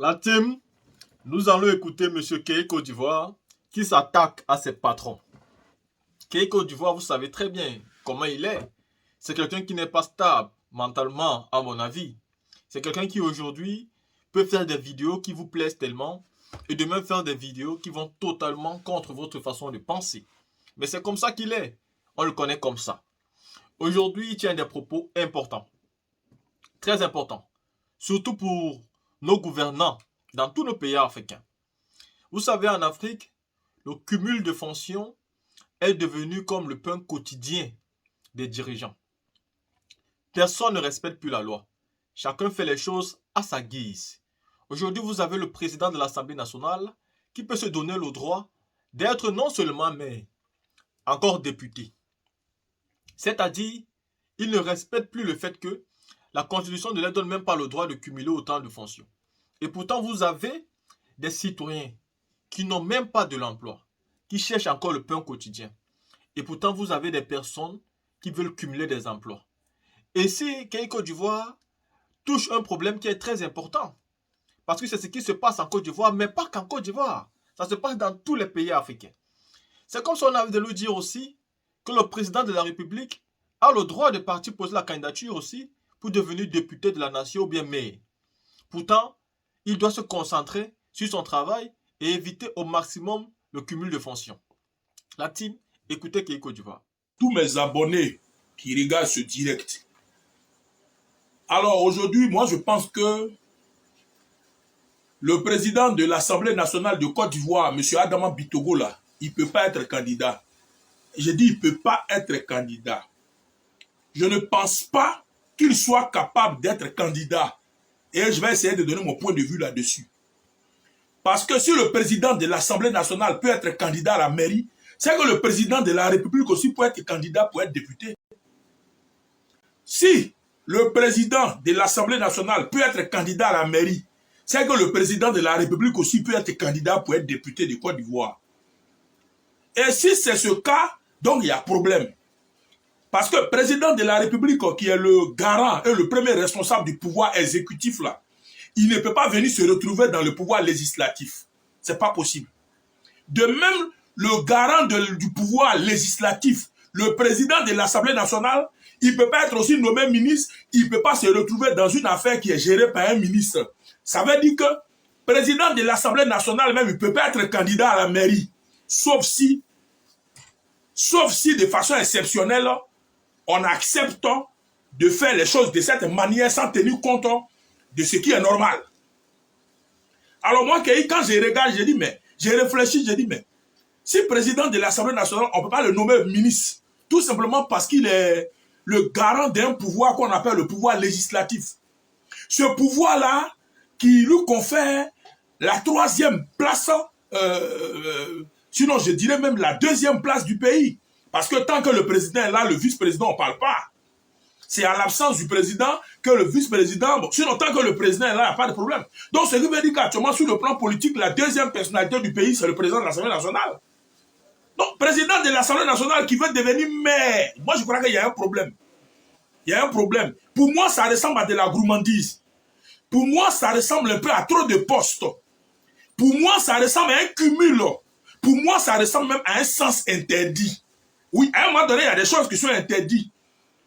La team, nous allons écouter M. Keiko d'Ivoire qui s'attaque à ses patrons. Keiko d'Ivoire, vous savez très bien comment il est. C'est quelqu'un qui n'est pas stable mentalement, à mon avis. C'est quelqu'un qui aujourd'hui peut faire des vidéos qui vous plaisent tellement et de même faire des vidéos qui vont totalement contre votre façon de penser. Mais c'est comme ça qu'il est. On le connaît comme ça. Aujourd'hui, il tient des propos importants. Très importants. Surtout pour nos gouvernants dans tous nos pays africains. Vous savez, en Afrique, le cumul de fonctions est devenu comme le pain quotidien des dirigeants. Personne ne respecte plus la loi. Chacun fait les choses à sa guise. Aujourd'hui, vous avez le président de l'Assemblée nationale qui peut se donner le droit d'être non seulement mais encore député. C'est-à-dire, il ne respecte plus le fait que la Constitution ne leur donne même pas le droit de cumuler autant de fonctions. Et pourtant, vous avez des citoyens qui n'ont même pas de l'emploi, qui cherchent encore le pain quotidien. Et pourtant, vous avez des personnes qui veulent cumuler des emplois. Et si Keiko d'Ivoire touche un problème qui est très important, parce que c'est ce qui se passe en Côte d'Ivoire, mais pas qu'en Côte d'Ivoire. Ça se passe dans tous les pays africains. C'est comme si on avait de lui dire aussi que le président de la République a le droit de partir poser la candidature aussi pour devenir député de la nation ou bien maire. Pourtant, il doit se concentrer sur son travail et éviter au maximum le cumul de fonctions. La team, écoutez Keiko d'Ivoire. Tous mes abonnés qui regardent ce direct. Alors aujourd'hui, moi je pense que le président de l'Assemblée nationale de Côte d'Ivoire, M. Adama Bitogo, là, il ne peut pas être candidat. Je dis il ne peut pas être candidat. Je ne pense pas qu'il soit capable d'être candidat. Et je vais essayer de donner mon point de vue là-dessus. Parce que si le président de l'Assemblée nationale peut être candidat à la mairie, c'est que le président de la République aussi peut être candidat pour être député. Si le président de l'Assemblée nationale peut être candidat à la mairie, c'est que le président de la République aussi peut être candidat pour être député de Côte d'Ivoire. Et si c'est ce cas, donc il y a problème. Parce que le président de la République, qui est le garant et le premier responsable du pouvoir exécutif, là, il ne peut pas venir se retrouver dans le pouvoir législatif. C'est pas possible. De même, le garant du pouvoir législatif, le président de l'Assemblée nationale, il ne peut pas être aussi nommé ministre, il ne peut pas se retrouver dans une affaire qui est gérée par un ministre. Ça veut dire que le président de l'Assemblée nationale même, il ne peut pas être candidat à la mairie. Sauf si de façon exceptionnelle, on accepte de faire les choses de cette manière sans tenir compte de ce qui est normal. Alors moi, quand je regarde, je dis, mais, j'ai réfléchi, je dis, mais, si président de l'Assemblée nationale, on ne peut pas le nommer ministre, tout simplement parce qu'il est le garant d'un pouvoir qu'on appelle le pouvoir législatif. Ce pouvoir-là, qui lui confère la 3e place, sinon je dirais même la 2e place du pays. Parce que tant que le président est là, le vice-président, on ne parle pas. C'est à l'absence du président que le vice-président, bon, sinon tant que le président est là, il n'y a pas de problème. Donc ce qui veut dire qu'actuellement, sur le plan politique, la 2e personnalité du pays, c'est le président de l'Assemblée nationale. Donc, président de l'Assemblée nationale qui veut devenir maire, moi je crois qu'il y a un problème. Il y a un problème. Pour moi, ça ressemble à de la gourmandise. Pour moi, ça ressemble un peu à trop de postes. Pour moi, ça ressemble à un cumul. Pour moi, ça ressemble même à un sens interdit. Oui, à un moment donné, il y a des choses qui sont interdites.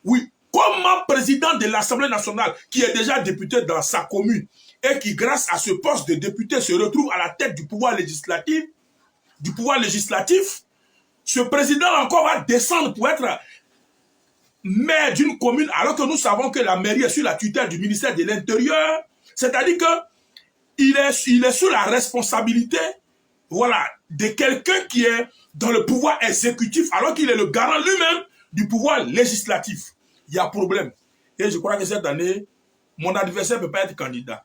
Oui, comment président de l'Assemblée nationale, qui est déjà député dans sa commune, et qui, grâce à ce poste de député, se retrouve à la tête du pouvoir législatif, ce président encore va descendre pour être maire d'une commune, alors que nous savons que la mairie est sous la tutelle du ministère de l'Intérieur. C'est-à-dire qu'il est sous la responsabilité, voilà, de quelqu'un qui est dans le pouvoir exécutif, alors qu'il est le garant lui-même du pouvoir législatif. Il y a problème. Et je crois que cette année, mon adversaire ne peut pas être candidat.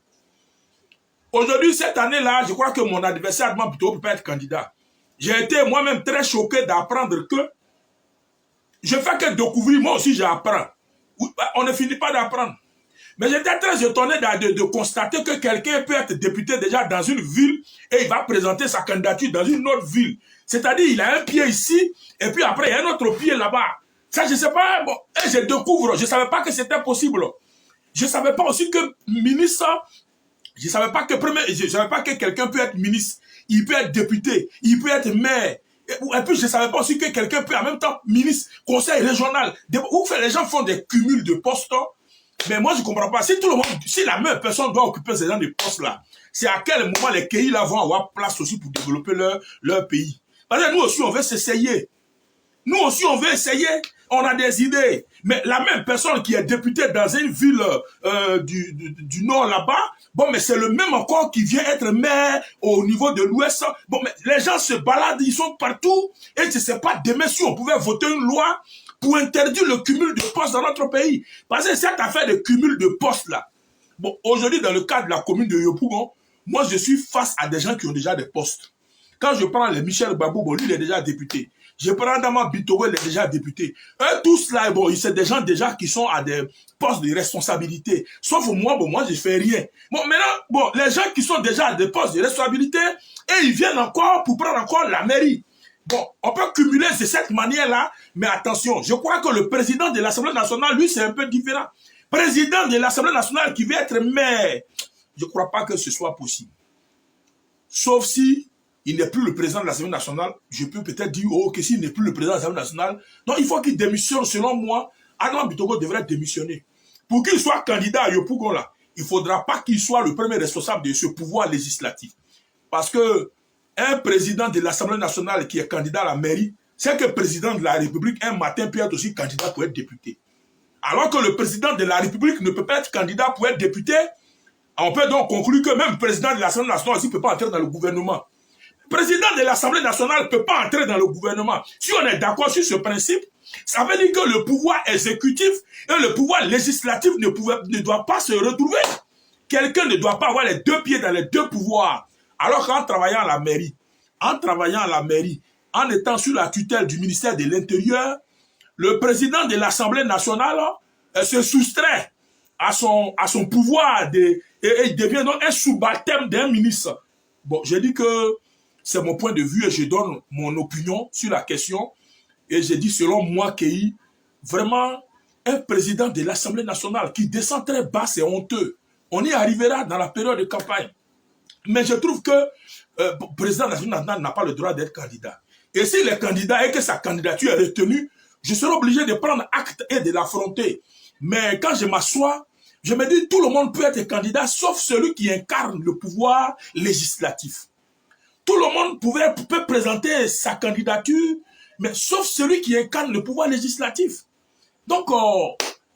Aujourd'hui, cette année-là, je crois que mon adversaire ne peut pas être candidat. J'ai été moi-même très choqué d'apprendre que je fais que découvrir, moi aussi j'apprends. On ne finit pas d'apprendre. Mais j'étais très étonné de constater que quelqu'un peut être député déjà dans une ville et il va présenter sa candidature dans une autre ville. C'est-à-dire il a un pied ici et puis après il y a un autre pied là-bas. Ça je ne sais pas, bon, et je découvre, je ne savais pas que c'était possible. Je ne savais pas aussi que ministre Je ne savais pas que quelqu'un peut être ministre, il peut être député, il peut être maire. Et puis je ne savais pas aussi que quelqu'un peut en même temps ministre, conseil régional. Où les gens font des cumuls de postes. Mais moi je ne comprends pas. Si tout le monde, si la même personne doit occuper ces gens de postes là, c'est à quel moment les pays là vont avoir place aussi pour développer leur pays. Parce que nous aussi on veut s'essayer. Nous aussi, on veut essayer, on a des idées. Mais la même personne qui est députée dans une ville du nord là-bas, bon, mais c'est le même encore qui vient être maire au niveau de l'ouest. Bon, mais les gens se baladent, ils sont partout. Et je ne sais pas demain si on pouvait voter une loi pour interdire le cumul de postes dans notre pays. Parce que cette affaire de cumul de postes là, bon, aujourd'hui, dans le cadre de la commune de Yopougon, moi, je suis face à des gens qui ont déjà des postes. Quand je prends les Michel Babou, bon, lui, il est déjà député. Je prends Dama Bitogo, il est déjà député. Eux, tous là, bon, c'est des gens déjà qui sont à des postes de responsabilité. Sauf moi, bon, moi, je fais rien. Bon, maintenant, bon, les gens qui sont déjà à des postes de responsabilité, et ils viennent encore pour prendre encore la mairie. Bon, on peut cumuler de cette manière-là, mais attention, je crois que le président de l'Assemblée nationale, lui, c'est un peu différent. Président de l'Assemblée nationale qui veut être maire, je ne crois pas que ce soit possible. Sauf si il n'est plus le président de l'Assemblée nationale, je peux peut-être dire, oh, que s'il n'est plus le président de l'Assemblée nationale, donc il faut qu'il démissionne, selon moi, Adama Bitogo devrait démissionner. Pour qu'il soit candidat à Yopougon, là, il ne faudra pas qu'il soit le premier responsable de ce pouvoir législatif. Parce que un président de l'Assemblée nationale qui est candidat à la mairie, c'est que le président de la République, un matin, peut être aussi candidat pour être député. Alors que le président de la République ne peut pas être candidat pour être député, on peut donc conclure que même le président de l'Assemblée nationale aussi ne peut pas entrer dans le gouvernement. Le président de l'Assemblée nationale ne peut pas entrer dans le gouvernement. Si on est d'accord sur ce principe, ça veut dire que le pouvoir exécutif et le pouvoir législatif ne doivent pas se retrouver. Quelqu'un ne doit pas avoir les deux pieds dans les deux pouvoirs. Alors qu'en travaillant à la mairie, en étant sous la tutelle du ministère de l'Intérieur, le président de l'Assemblée nationale se soustrait à son pouvoir et il devient donc un sous-baptême d'un ministre. Bon, j'ai dit que c'est mon point de vue et je donne mon opinion sur la question. Et j'ai dit, selon moi, qu'il vraiment un président de l'Assemblée nationale qui descend très bas, c'est honteux. On y arrivera dans la période de campagne. Mais je trouve que le président de l'Assemblée nationale n'a pas le droit d'être candidat. Et s'il est candidat et que sa candidature est retenue, je serai obligé de prendre acte et de l'affronter. Mais quand je m'assois, je me dis tout le monde peut être candidat sauf celui qui incarne le pouvoir législatif. Tout le monde peut présenter sa candidature, mais sauf celui qui incarne le pouvoir législatif. Donc,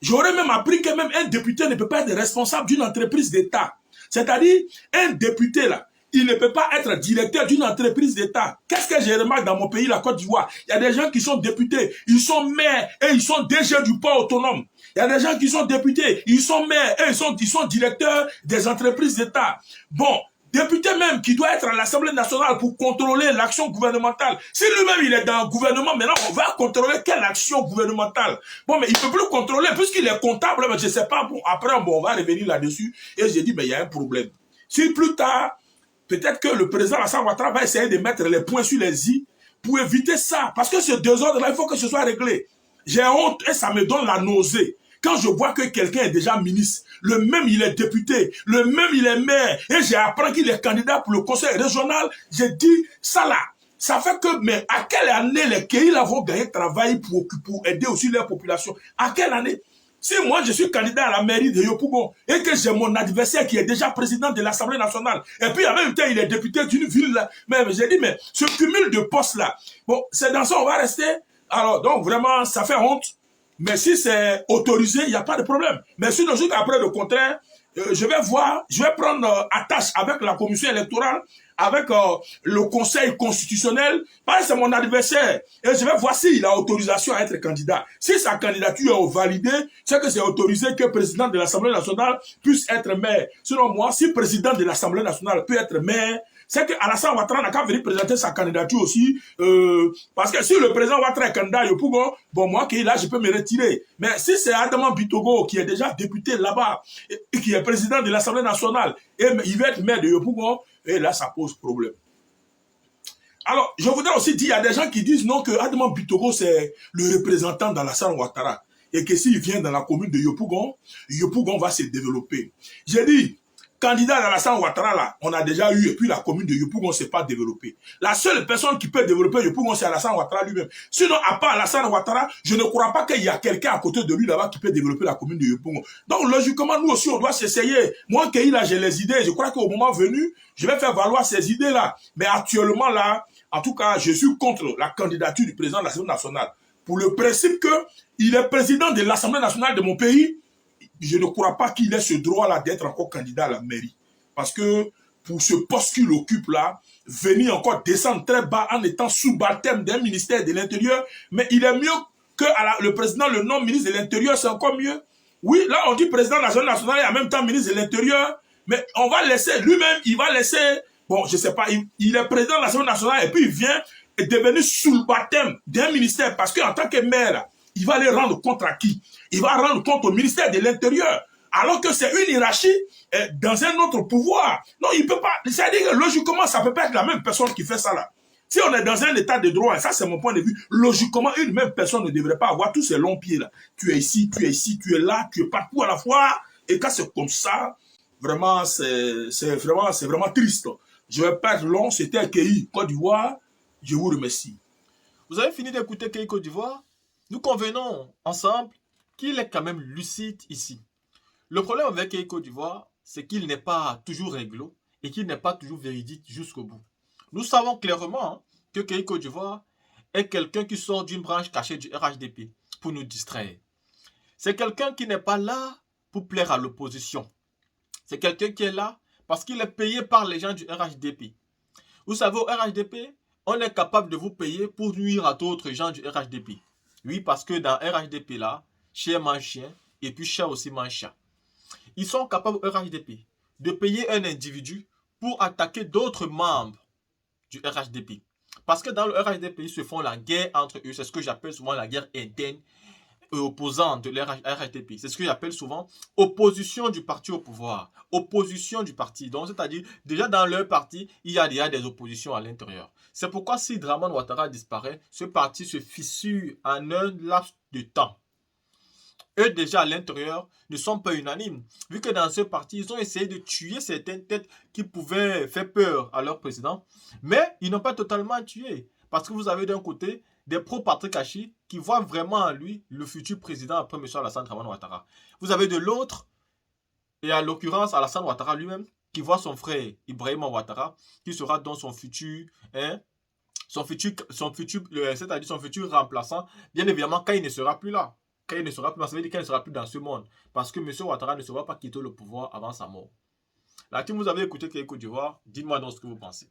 j'aurais même appris que même un député ne peut pas être responsable d'une entreprise d'État. C'est-à-dire, un député, là, il ne peut pas être directeur d'une entreprise d'État. Qu'est-ce que j'ai remarqué dans mon pays, la Côte d'Ivoire? Il y a des gens qui sont députés, ils sont maires et ils sont DG du port autonome. Il y a des gens qui sont députés, ils sont maires et ils sont directeurs des entreprises d'État. Bon, député même qui doit être à l'Assemblée nationale pour contrôler l'action gouvernementale. Si lui-même il est dans le gouvernement, maintenant on va contrôler quelle action gouvernementale. Bon, mais il ne peut plus contrôler puisqu'il est comptable, mais je ne sais pas. Bon, après, bon, on va revenir là-dessus. Et j'ai dit, mais il y a un problème. Si plus tard, peut-être que le président Alassane Ouattara va essayer de mettre les points sur les i pour éviter ça. Parce que ce désordre-là, il faut que ce soit réglé. J'ai honte et ça me donne la nausée. Quand je vois que quelqu'un est déjà ministre, le même il est député, le même il est maire, et j'ai appris qu'il est candidat pour le conseil régional, j'ai dit, ça là, ça fait que, mais à quelle année les pays là vont gagner travail pour aider aussi leur population? À quelle année? Si moi je suis candidat à la mairie de Yopougon et que j'ai mon adversaire qui est déjà président de l'Assemblée nationale, et puis en même temps il est député d'une ville là, mais j'ai dit, mais ce cumul de postes là, bon, c'est dans ça on va rester. Alors, donc vraiment, ça fait honte. Mais si c'est autorisé, il n'y a pas de problème. Mais si le jour après le contraire, je vais prendre attache avec la commission électorale, avec le conseil constitutionnel, parce que c'est mon adversaire. Et je vais voir s'il a autorisation à être candidat. Si sa candidature est validée, c'est que c'est autorisé que le président de l'Assemblée nationale puisse être maire. Selon moi, si le président de l'Assemblée nationale peut être maire, c'est que Alassane Ouattara n'a qu'à venir présenter sa candidature aussi. Parce que si le président Ouattara est candidat à Yopougon, bon, moi qui est là, je peux me retirer. Mais si c'est Adama Bitogo qui est déjà député là-bas, et qui est président de l'Assemblée nationale, et il veut être maire de Yopougon, et là, ça pose problème. Alors, je voudrais aussi dire, il y a des gens qui disent non, que Adama Bitogo, c'est le représentant d'Alassane Ouattara. Et que s'il vient dans la commune de Yopougon, Yopougon va se développer. J'ai dit, candidat d'Alassane Ouattara, là, on a déjà eu, et puis la commune de Yopougon ne s'est pas développée. La seule personne qui peut développer Yopougon, c'est Alassane Ouattara lui-même. Sinon, à part Alassane Ouattara, je ne crois pas qu'il y a quelqu'un à côté de lui là-bas qui peut développer la commune de Yopougon. Donc, logiquement, nous aussi, on doit s'essayer. Moi, Kei, là, j'ai les idées. Je crois qu'au moment venu, je vais faire valoir ces idées-là. Mais actuellement, là, en tout cas, je suis contre la candidature du président de l'Assemblée nationale. Pour le principe qu'il est président de l'Assemblée nationale de mon pays, je ne crois pas qu'il ait ce droit-là d'être encore candidat à la mairie. Parce que pour ce poste qu'il occupe là, venir encore descendre très bas en étant sous baptême d'un ministère de l'Intérieur, mais il est mieux que le président le nom ministre de l'Intérieur, c'est encore mieux. Oui, là on dit président de l'Assemblée nationale et en même temps ministre de l'Intérieur, mais on va laisser, lui-même, il va laisser, bon, je sais pas, il est président de l'Assemblée nationale et puis il vient devenir sous le baptême d'un ministère parce qu'en tant que maire, il va aller rendre compte à qui? Il va rendre compte au ministère de l'Intérieur. Alors que c'est une hiérarchie dans un autre pouvoir. Non, il peut pas. C'est-à-dire que logiquement, ça peut pas être la même personne qui fait ça là. Si on est dans un état de droit, et ça c'est mon point de vue, logiquement, une même personne ne devrait pas avoir tous ces longs pieds là. Tu es ici, tu es ici, tu es là, tu es partout à la fois. Et quand c'est comme ça, vraiment, c'est vraiment triste. Je vais pas être long, c'était accueilli Côte d'Ivoire. Je vous remercie. Vous avez fini d'écouter Kei Côte d'Ivoire? Nous convenons ensemble qu'il est quand même lucide ici. Le problème avec Kei Côte d'Ivoire, c'est qu'il n'est pas toujours réglo et qu'il n'est pas toujours véridique jusqu'au bout. Nous savons clairement que Kei Côte d'Ivoire est quelqu'un qui sort d'une branche cachée du RHDP pour nous distraire. C'est quelqu'un qui n'est pas là pour plaire à l'opposition. C'est quelqu'un qui est là parce qu'il est payé par les gens du RHDP. Vous savez, au RHDP, on est capable de vous payer pour nuire à d'autres gens du RHDP. Oui, parce que dans RHDP là, chien mange chien et puis chat aussi mange chat. Ils sont capables au RHDP de payer un individu pour attaquer d'autres membres du RHDP. Parce que dans le RHDP, ils se font la guerre entre eux. C'est ce que j'appelle souvent la guerre interne et opposante de l'RHDP. C'est ce que j'appelle souvent opposition du parti au pouvoir. Opposition du parti. Donc, c'est-à-dire, déjà dans leur parti, il y a déjà des oppositions à l'intérieur. C'est pourquoi si Dramane Ouattara disparaît, ce parti se fissure en un laps de temps. Eux, déjà à l'intérieur, ne sont pas unanimes. Vu que dans ce parti, ils ont essayé de tuer certaines têtes qui pouvaient faire peur à leur président. Mais ils n'ont pas totalement tué. Parce que vous avez d'un côté des pro-Patrick Achi qui voient vraiment en lui le futur président après M. Alassane Dramane Ouattara. Vous avez de l'autre, et à l'occurrence Alassane Ouattara lui-même, qui voit son frère Ibrahima Ouattara, qui sera dans son futur, c'est-à-dire son futur remplaçant, bien évidemment quand il ne sera plus là. Quand il ne sera plus là, ça veut dire qu'il ne sera plus dans ce monde. Parce que M. Ouattara ne sera pas quitter le pouvoir avant sa mort. Là, si vous avez écouté Kei Côte d'Ivoire, dites-moi donc ce que vous pensez.